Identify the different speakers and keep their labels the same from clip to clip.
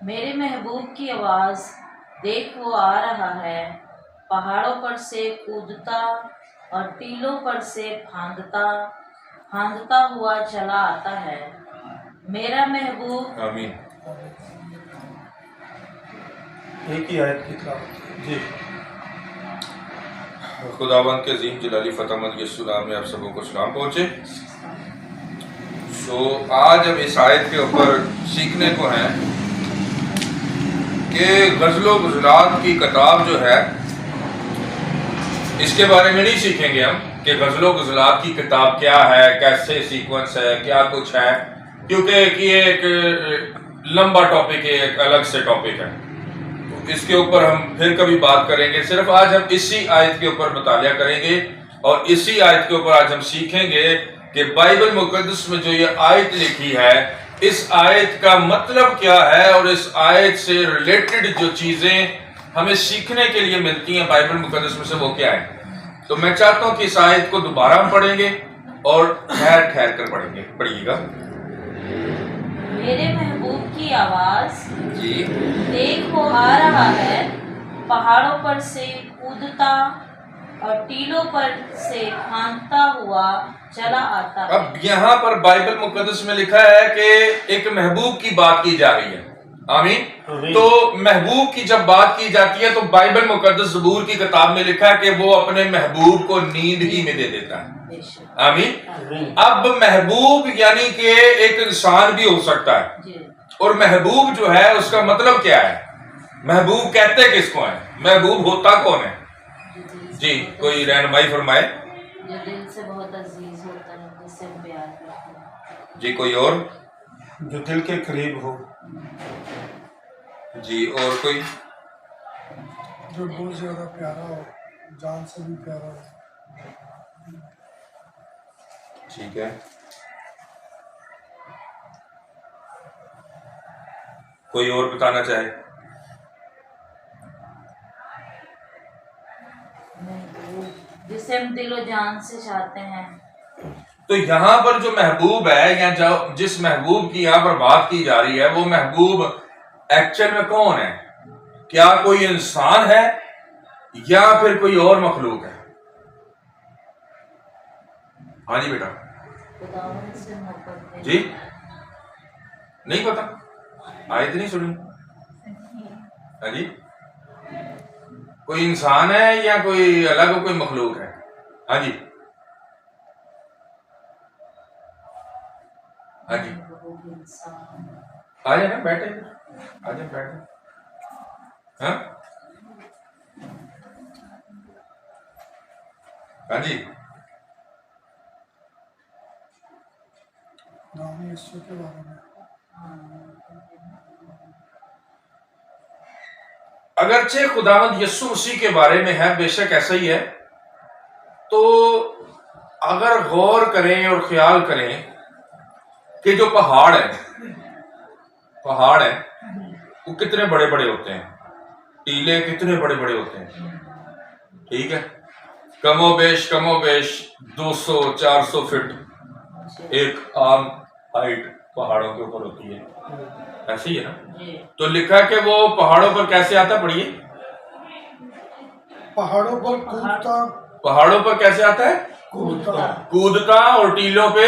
Speaker 1: میرے محبوب کی آواز دیکھ وہ آ رہا ہے، پہاڑوں پر سے کودتا اور ٹیلوں پر سے پھاندتا ہوا چلا آتا ہے۔ میرا محبوب
Speaker 2: آمین۔
Speaker 3: ایک ہی آیت کی تلاوت جی۔
Speaker 2: خداوند کے عظیم جلالی فتح مند یسوع نام میں آپ سبوں کو سلام پہنچے۔ آج ہم اس آیت کے اوپر سیکھنے کو ہیں کہ غزل و غزلات کی کتاب جو ہے، اس کے بارے میں نہیں سیکھیں گے ہم کہ غزل و غزلات کی کتاب کیا ہے، کیسے سیکوینس ہے، کیا کچھ ہے، کیونکہ یہ ایک لمبا ٹاپک ہے، ایک الگ سے ٹاپک ہے، اس کے اوپر ہم پھر کبھی بات کریں گے۔ صرف آج ہم اسی آیت کے اوپر مطالعہ کریں گے اور اسی آیت کے اوپر آج ہم سیکھیں گے کہ بائبل مقدس میں جو یہ آیت لکھی ہے، اس آیت کا مطلب کیا ہے اور اس آیت سے ریلیٹڈ جو چیزیں ہمیں سیکھنے کے لیے ملتی ہیں بائبل مقدس میں سے وہ کیا ہے۔ تو میں چاہتا ہوں کہ اس آیت کو دوبارہ ہم پڑھیں گے اور ٹھہر کر پڑھیں گے۔ پڑھیے گا۔
Speaker 1: میرے محبوب کی آواز
Speaker 2: جی۔
Speaker 1: دیکھ وہ آ رہا ہے، پہاڑوں پر سے کودتا اور ٹیلوں پر سے پھاندتا ہوا چلا آتا ہے۔
Speaker 2: اب یہاں پر بائبل مقدس میں لکھا ہے کہ ایک محبوب کی بات کی جا رہی ہے۔ آمین۔ تو محبوب کی جب بات کی جاتی ہے تو بائبل مقدس زبور کی کتاب میں لکھا ہے کہ وہ اپنے محبوب کو نیند ہی میں دے دیتا ہے۔ آمین۔ اب محبوب یعنی کہ ایک انسان بھی ہو سکتا ہے، اور محبوب جو ہے اس کا مطلب کیا ہے؟ محبوب کہتے کس کو ہیں؟ محبوب ہوتا کون ہے؟ جی کوئی رہنمائی فرمائے۔
Speaker 1: جو دل سے بہت عزیز ہوتا ہے، جس سے پیار کرتا ہے۔
Speaker 2: جی کوئی اور؟
Speaker 3: جو دل کے قریب ہو۔
Speaker 2: جی اور کوئی؟
Speaker 4: جو بہت زیادہ پیارا ہو، جان سے بھی پیارا ہو۔
Speaker 2: ٹھیک ہے، کوئی اور بتانا چاہے؟
Speaker 1: جسے ہم دل و جان سے چاہتے ہیں۔
Speaker 2: تو یہاں پر جو محبوب ہے یا جس محبوب کی یہاں پر بات کی جا رہی ہے، وہ محبوب ایکچوئل میں کون ہے؟ کیا کوئی انسان ہے یا پھر کوئی اور مخلوق ہے؟ ہاں جی بیٹا
Speaker 1: خداوند سے محبت ہے۔
Speaker 2: جی نہیں پتا، آیت نہیں سنی؟ ہاں جی، کوئی انسان ہے یا کوئی الگ کوئی مخلوق ہے؟ ہاں جی ہاں جی آ جائے نا، بیٹھے آ جائے بیٹھے۔ ہاں ہاں جی
Speaker 4: نام یسوع کے بارے میں
Speaker 2: اگرچہ خداوند یسوع مسیح کے بارے میں ہے، بے شک ایسا ہی ہے، تو اگر غور کریں اور خیال کریں کہ جو پہاڑ ہے وہ کتنے بڑے بڑے ہوتے ہیں، ٹیلے کتنے بڑے بڑے ہوتے ہیں، ٹھیک ہے، کم و بیش 200-400 فٹ ایک عام ہائٹ پہاڑوں کے اوپر ہوتی ہے، ایسے ہی ہے نا؟ تو لکھا کہ وہ پہاڑوں پر کیسے آتا، پڑھیے۔
Speaker 4: پہاڑوں پر کودتا،
Speaker 2: پہاڑوں پر کیسے آتا ہے؟ کودتا اور ٹیلوں پہ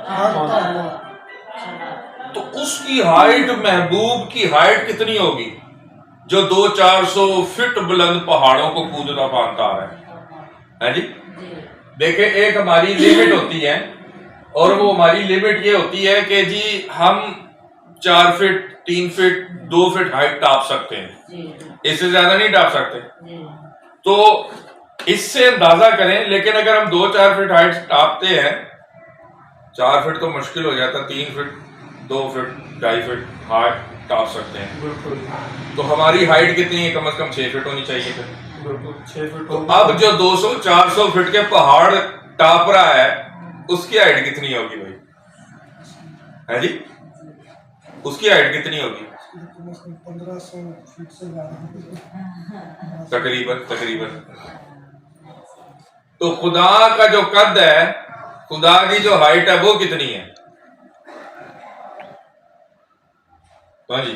Speaker 4: پھاندتا ہوا۔
Speaker 2: تو اس کی ہائٹ، محبوب کی ہائٹ کتنی ہوگی جو 200-400 فٹ بلند پہاڑوں کو کودتا پھاندتا آ رہا ہے؟ جی دیکھیں، ایک ہماری لیمٹ ہوتی ہے، اور وہ ہماری لیمٹ یہ ہوتی ہے کہ جی ہم 4 فٹ 3 فٹ 2 فٹ ہائٹ ٹاپ سکتے ہیں، اس سے زیادہ نہیں ٹاپ سکتے۔ تو اس سے اندازہ کریں، لیکن اگر ہم 2-4 فٹ ہائٹ ٹاپتے ہیں، 4 فٹ تو مشکل ہو جاتا، 3 فٹ 2 فٹ 2.5 فٹ ہائٹ ٹاپ سکتے ہیں، تو ہماری ہائٹ کتنی ہے؟ کم از کم 6 فٹ ہونی چاہیے تھی۔
Speaker 3: 6 فٹ۔
Speaker 2: تو اب جو 200-400 فٹ کے پہاڑ ٹاپ رہا ہے، اس کی ہائٹ کتنی ہوگی بھائی؟ ہے جی، اس کی ہائٹ کتنی ہوگی؟
Speaker 4: 1500 فٹ سے زیادہ
Speaker 2: تقریباً۔ تو خدا کا جو قد ہے، خدا کی جو ہائٹ ہے وہ کتنی ہے؟ ہاں جی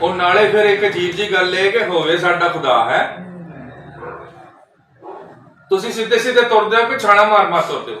Speaker 2: ਉਹ ਨਾਲੇ ਫਿਰ ਇੱਕ ਅਜੀਬ ਜੀ ਗੱਲ ਇਹ ਕਿ ਹੋਵੇ ਸਾਡਾ ਖੁਦਾ ਹੈ, ਤੁਸੀਂ ਸਿੱਧੇ ਸਿੱਧੇ ਤੁਰਦੇ ਹੋ ਕਿ ਛਾਲਾ ਮਾਰ ਮਾਰ ਤੁਰਦੇ ਹੋ?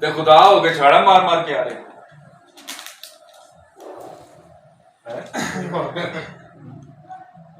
Speaker 2: ਤੇ ਖੁਦਾ ਹੋ ਕੇ ਛਾਲਾ ਮਾਰ ਮਾਰ ਕੇ ਆ ਰਹੇ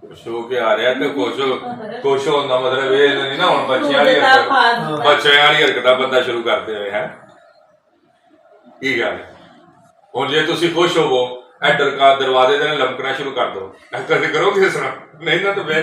Speaker 2: ਖੁਸ਼ ਹੋ ਕੇ ਆ ਰਿਹਾ ਤੇ ਖੁਸ਼ ਹੋਣ ਦਾ ਮਤਲਬ ਇਹ ਨਹੀਂ ਨਾ ਹੁਣ ਬੱਚਿਆਂ ਵਾਲੀ ਹਰਕਤਾਂ ਬੰਦਾ ਸ਼ੁਰੂ ਕਰਦੇ ਹੋਏ ਹੈ ਕੀ ਗੱਲ ਹੁਣ ਜੇ ਤੁਸੀਂ ਖੁਸ਼ ਹੋਵੋ ਐਡਰ ਕਾ ਦਰਵਾਜ਼ੇ ਦੇ ਨਾਲ ਲਮਕਣਾ ਸ਼ੁਰੂ ਕਰ ਦੋ ਕਦੇ ਕਰੋਗੇ ਇਸ ਤਰ੍ਹਾਂ ਨਹੀਂ ਨਾ ਤਾਂ ਫਿਰ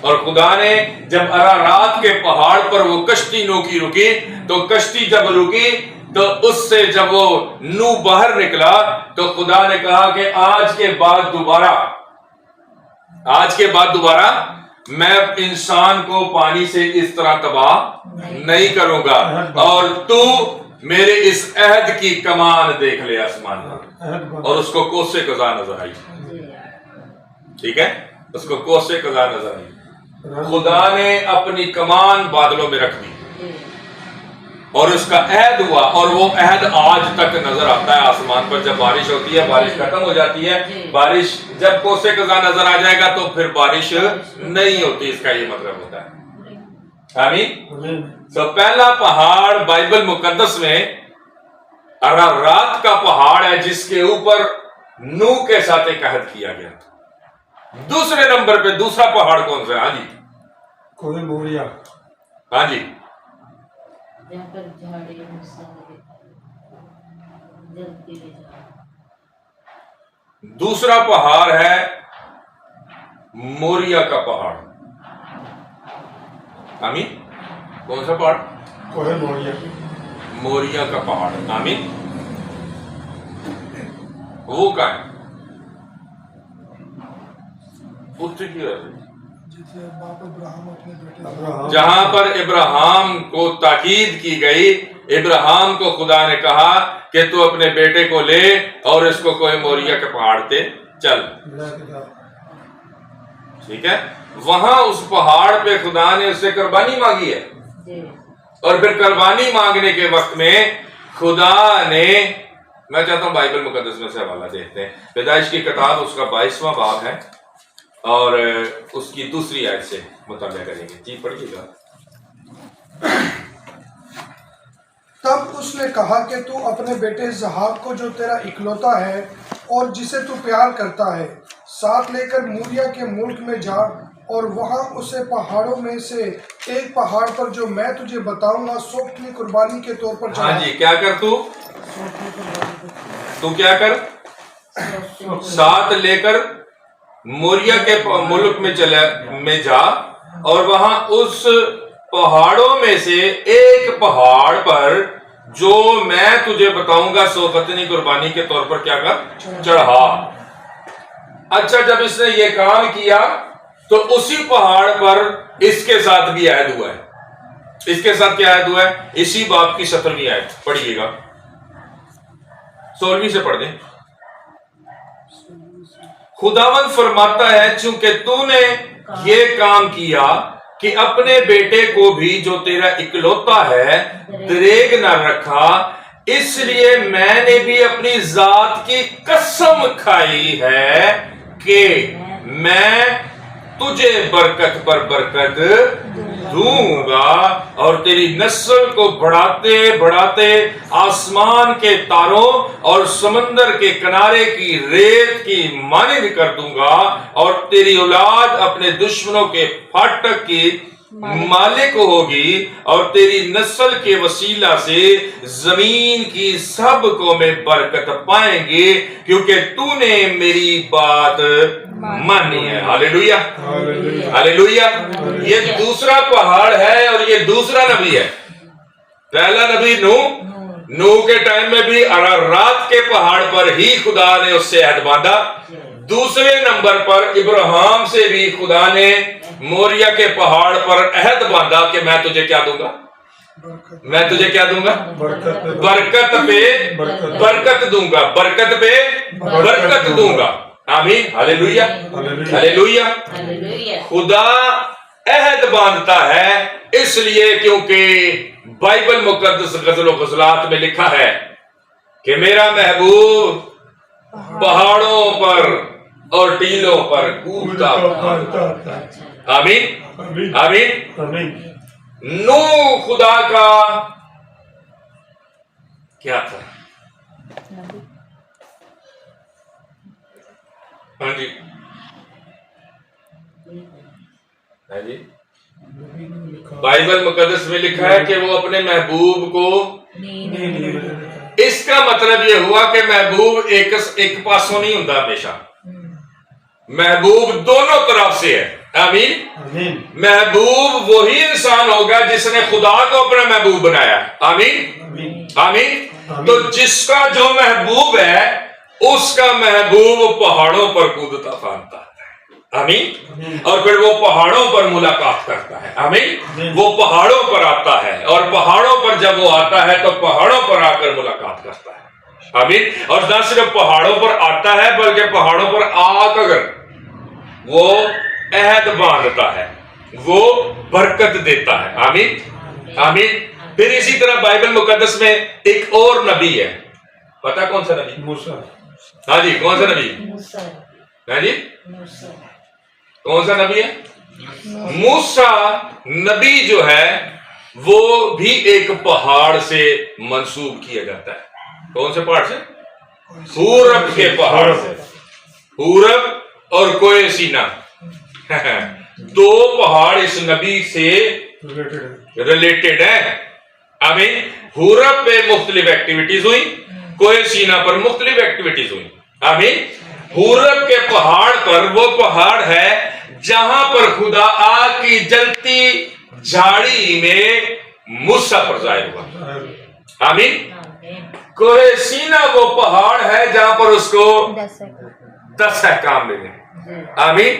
Speaker 2: اور خدا نے جب ارارات کے پہاڑ پر وہ کشتی نو کی رکی تو کشتی جب رکی تو اس سے جب وہ نو باہر نکلا تو خدا نے کہا کہ آج کے بعد دوبارہ میں انسان کو پانی سے اس طرح تباہ نہیں کروں گا، اور تو میرے اس عہد کی کمان دیکھ لے آسمان پر۔ اور اس کو کوسے قضا نظر آئی، ٹھیک ہے، اس کو کوسے قضا نظر آئی۔ خدا نے اپنی کمان بادلوں میں رکھ دی اور اس کا عہد ہوا، اور وہ عہد آج تک نظر آتا ہے آسمان پر۔ جب بارش ہوتی ہے بارش ختم ہو جاتی ہے، بارش جب کوسے قضا نظر آ جائے گا تو پھر بارش نہیں ہوتی، اس کا یہ مطلب ہوتا ہے۔ آمین۔ تو پہلا پہاڑ بائبل مقدس میں ارارات کا پہاڑ ہے، جس کے اوپر نوح کے ساتھ ایک عہد کیا گیا۔ دوسرے نمبر پہ دوسرا پہاڑ کون سا ہے؟ ہاں جی،
Speaker 3: کوہ موریا۔
Speaker 2: ہاں جی، دوسرا پہاڑ ہے موریا کا پہاڑ۔ آمین۔ کون سا پہاڑ؟
Speaker 3: کوہ موریا۔
Speaker 2: موریا کا پہاڑ۔ آمین۔ وہ کہاں ہے؟ پتر کی وجہ سے
Speaker 4: جسے باپ ابراہیم اپنے بیٹے
Speaker 2: جہاں پر ابراہیم کو تاکید کی گئی، ابراہیم کو خدا نے کہا کہ تو اپنے بیٹے کو لے اور اس کو کوہ موریا کے پہاڑ پہ چل، ٹھیک ہے۔ وہاں اس پہاڑ پہ خدا نے اس سے قربانی مانگی ہے، اور پھر قربانی مانگنے کے وقت میں خدا نے، میں چاہتا ہوں بائبل مقدس میں سے حوالہ دیکھتے ہیں، پیدائش کی کتاب اس کا 22واں باب ہے اور اس کی دوسری آیت سے مطالعہ کریں گے۔ جی پڑھیے گا۔
Speaker 4: تب اس نے کہا کہ تو اپنے بیٹے اسحاق کو جو تیرا اکلوتا ہے اور جسے تو پیار کرتا ہے ساتھ لے کر موریا کے ملک میں جا، اور وہاں اسے پہاڑوں میں سے ایک پہاڑ پر جو میں تجھے بتاؤں گا سوکھتی قربانی کے طور پر چڑھا۔
Speaker 2: ہاں جی، کیا کر تو کیا کر؟ ساتھ لے کر موریا کے ملک میں جا، اور وہاں اس پہاڑوں میں سے ایک پہاڑ پر جو میں تجھے بتاؤں گا سو ختنی قربانی کے طور پر کیا کر؟ چڑھا۔ اچھا، جب اس نے یہ کام کیا تو اسی پہاڑ پر اس کے ساتھ بھی عہد ہوا ہے۔ اس کے ساتھ کیا عہد ہوا ہے؟ اسی باب کی 17ویں آیت پڑھیے گا، 16ویں سے پڑھ دیں۔ خداوند فرماتا ہے چونکہ تو نے یہ کام کیا کہ اپنے بیٹے کو بھی جو تیرا اکلوتا ہے دریغ نہ رکھا، اس لیے میں نے بھی اپنی ذات کی قسم کھائی ہے کہ میں تجھے برکت پر برکت دوں گا، اور تیری نسل کو بڑھاتے بڑھاتے آسمان کے تاروں اور سمندر کے کنارے کی ریت کی مانند کر دوں گا، اور تیری اولاد اپنے دشمنوں کے پھاٹک کی مالک ہوگی، اور تیری نسل کے وسیلہ سے زمین کی سب قومیں برکت پائیں گے، کیونکہ تو نے میری بات مانی ہے۔ ہاللیلویہ، ہاللیلویہ۔ یہ دوسرا پہاڑ ہے اور یہ دوسرا نبی ہے۔ پہلا نبی نوح کے ٹائم میں بھی ارارات کے پہاڑ پر ہی خدا نے اس سے عہد باندھا۔ دوسرے نمبر پر ابراہیم سے بھی خدا نے موریا کے پہاڑ پر عہد باندھا کہ میں تجھے کیا دوں گا؟ میں تجھے کیا دوں گا؟ برکت پہ برکت دوں گا، برکت پہ برکت دوں گا۔ آمین، ہاللیلویہ، ہاللیلویہ۔ خدا عہد باندھتا ہے اس لیے کیونکہ بائبل مقدس غزل و غزلات میں لکھا ہے کہ میرا محبوب پہاڑوں پر اور ٹیلوں پر کودتا تھا۔ آمین، آمین۔ نوح خدا کا کیا تھا؟ ہاں جی، بائبل مقدس میں لکھا ہے کہ وہ اپنے محبوب کو، اس کا مطلب یہ ہوا کہ محبوب ایک پاسوں نہیں ہوتا ہمیشہ، محبوب دونوں طرف سے ہے. آمین.
Speaker 3: آمین.
Speaker 2: محبوب وہی انسان ہوگا جس نے خدا کو اپنا محبوب بنایا. آمین.
Speaker 3: آمین.
Speaker 2: آمین. تو جس کا جو محبوب ہے اس کا محبوب پہاڑوں پر کودتا پھاندتا ہے. آمین. اور پھر وہ پہاڑوں پر ملاقات کرتا ہے. آمین. وہ پہاڑوں پر آتا ہے اور پہاڑوں پر جب وہ آتا ہے تو پہاڑوں پر آ کر ملاقات کرتا ہے. آمین. اور نہ صرف پہاڑوں پر آتا ہے بلکہ پہاڑوں پر آ کر وہ عہد باندھتا ہے, وہ برکت دیتا ہے. آمین. آمین. پھر اسی طرح بائبل مقدس میں ایک اور نبی ہے. پتا کون سا نبی؟
Speaker 3: موسیٰ.
Speaker 2: ہاں جی, کون سا نبی؟ ہاں جی, کون سا نبی ہے؟ موسیٰ نبی جو ہے وہ بھی ایک پہاڑ سے منسوب کیا جاتا ہے. کون سے پہاڑ سے؟ ہورب کے پہاڑ سے. ہورب اور کوہ سینا دو پہاڑ اس نبی سے ریلیٹڈ ہیں. آمین. ہورب پہ مختلف ایکٹیویٹیز ہوئی, کوہ سینا پر مختلف ایکٹیویٹیز ہوئی. آمین. ہورب کے پہاڑ پر وہ پہاڑ ہے جہاں پر خدا آگ کی جلتی جھاڑی میں موسیٰ پر ظاہر ہوا. آمین. کوہ سینا وہ پہاڑ ہے جہاں پر اس کو 10 احکام ملے. آمین.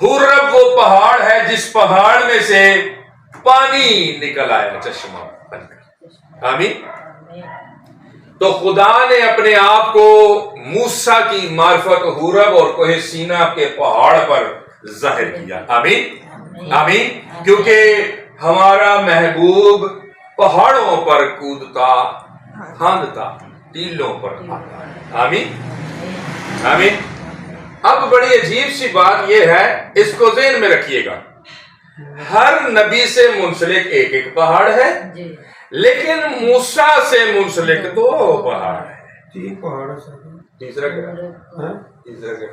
Speaker 2: ہورب وہ پہاڑ ہے جس پہاڑ میں سے پانی نکل آیا چشمہ بن کر. آمین. تو خدا نے اپنے آپ کو موسیٰ کی معرفت ہورب اور کوہ سینا کے پہاڑ پر ظاہر کیا. آمین. آمین. کیونکہ ہمارا محبوب پہاڑوں پر کودتا پھاندتا ٹیلوں پر آتا ہے. آمین. آمین. اب بڑی عجیب سی بات یہ ہے, اس کو ذہن میں رکھیے گا, ہر نبی سے منسلک ایک ایک پہاڑ ہے لیکن موسیٰ سے منسلک 2 پہاڑ ہیں.
Speaker 3: 3 پہاڑ ہے.
Speaker 2: تیسرا کیا؟ تیسرا کیا؟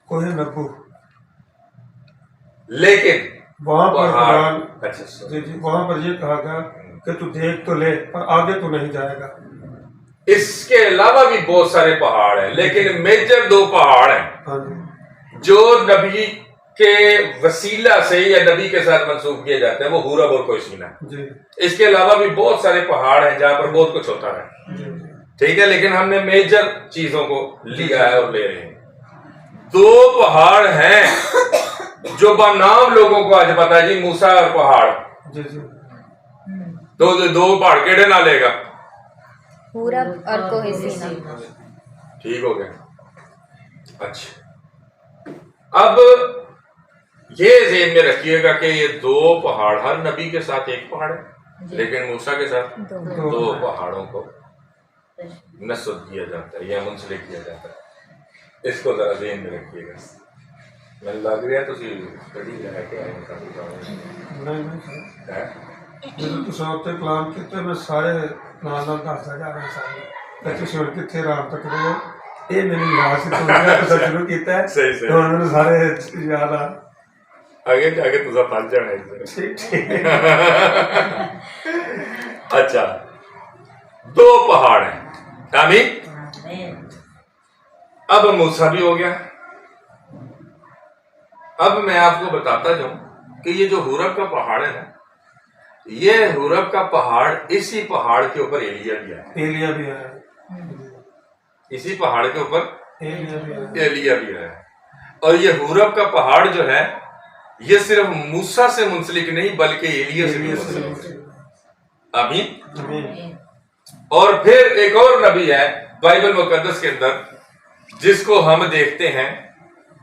Speaker 3: کوہ نبو.
Speaker 2: لیکن
Speaker 3: وہاں پر قرآن
Speaker 2: اچھا
Speaker 3: جی وہاں پر یہ کہا گیا کہ تو دیکھ تو لے پر آگے تو نہیں جائے گا.
Speaker 2: اس کے علاوہ بھی بہت سارے پہاڑ ہیں لیکن میجر 2 پہاڑ ہیں جو نبی کے وسیلہ سے یا نبی کے ساتھ منسوب کیے جاتے ہیں, وہ ہورب اور کوہ سینا. اس کے علاوہ بھی بہت سارے پہاڑ ہیں جہاں پر بہت کچھ ہوتا ہے. ٹھیک ہے, لیکن ہم نے میجر چیزوں کو لیا ہے اور لے رہے ہیں. 2 پہاڑ ہیں جو بنام لوگوں کو آج پتا ہے, جی موسیٰ اور پہاڑ. تو 2 پہاڑ کیڑے نہ لے گا؟
Speaker 5: ہورب اور کوہ سینا.
Speaker 2: ٹھیک ہو گیا. اچھا, اب یہ ذہن میں رکھیے گا کہ یہ 2 پہاڑ, ہر نبی کے ساتھ ایک پہاڑ ہے لیکن موسیٰ کے ساتھ 2 پہاڑوں کو نسب کیا جاتا ہے یا منسلک کیا جاتا ہے. اس کو ذرا ذہن میں رکھیے گا. میں لگ رہا تو اسٹڈی لگا کے آئے
Speaker 3: تصوت کلام کیتے میں سارے نال نال دسدا جا رہا سارے تسی ہن کتھے رات تک رہے اے میری یاد سے تو شروع کیتا ہے.
Speaker 2: صحیح
Speaker 3: تو میں سارے یاد آ
Speaker 2: آگے جا کے تجھا پھل جانا ہے. اچھا, 2 پہاڑ ہیں. آمین. اب موسیٰ بھی ہو گیا. اب میں آپ کو بتاتا جاؤں کہ یہ جو ہورب کا پہاڑ ہے نا, یہ ہورب کا پہاڑ اسی پہاڑ کے اوپر ایلیا بھی ہے. اسی پہاڑ کے اوپر ایلیا بھی ہے. اور یہ ہورب کا پہاڑ جو ہے یہ صرف موسیٰ سے منسلک نہیں بلکہ ایلیا سے بھی منسلک. آمین. اور پھر ایک اور نبی ہے بائبل مقدس کے اندر جس کو ہم دیکھتے ہیں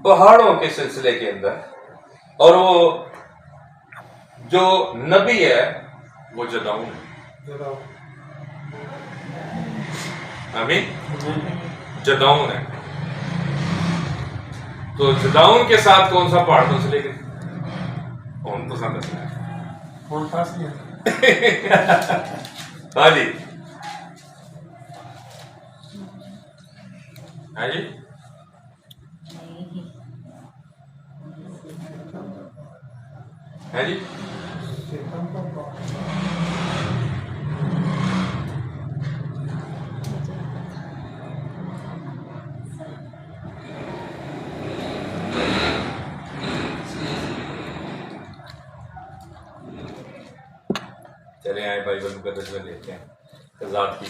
Speaker 2: پہاڑوں کے سلسلے کے اندر, اور وہ جو نبی ہے وہ جدعون ہے. آمین. جدعون ہے. تو جدعون کے ساتھ کون سا پہاڑ منسلک ہے؟ کون پسند ہے؟
Speaker 3: کون پاس نہیں.
Speaker 2: ہاں جی, ہاں جی, ہے جی. چلے آئے بائبل مقدس میں دیکھتے ہیں ذات کی